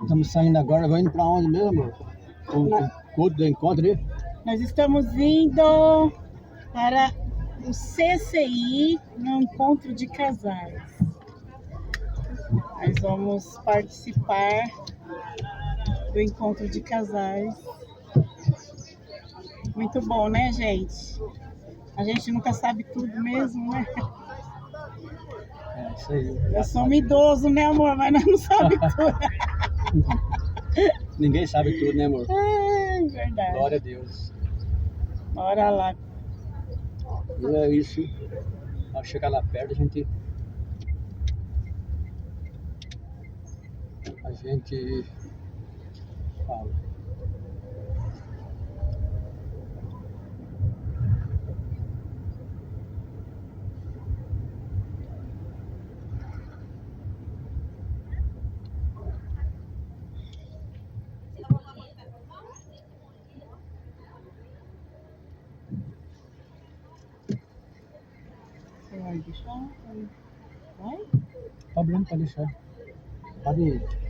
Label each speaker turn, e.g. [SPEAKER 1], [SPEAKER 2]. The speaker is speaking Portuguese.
[SPEAKER 1] Estamos saindo agora, vai indo pra onde mesmo, amor? O culto do encontro ali?
[SPEAKER 2] Nós estamos indo para o CCI, no encontro de casais. Nós vamos participar do encontro de casais. Muito bom, né, gente? A gente nunca sabe tudo mesmo, né?
[SPEAKER 1] É, isso aí.
[SPEAKER 2] Nós somos idosos, né, amor? Mas nós não sabemos tudo.
[SPEAKER 1] Ninguém sabe tudo, né, amor?
[SPEAKER 2] É verdade.
[SPEAKER 1] Glória a Deus.
[SPEAKER 2] Bora lá.
[SPEAKER 1] E é isso. Ao chegar lá perto, a gente fala.
[SPEAKER 2] Você vai deixar? Vai?
[SPEAKER 1] Problema pra deixar. Pode ir.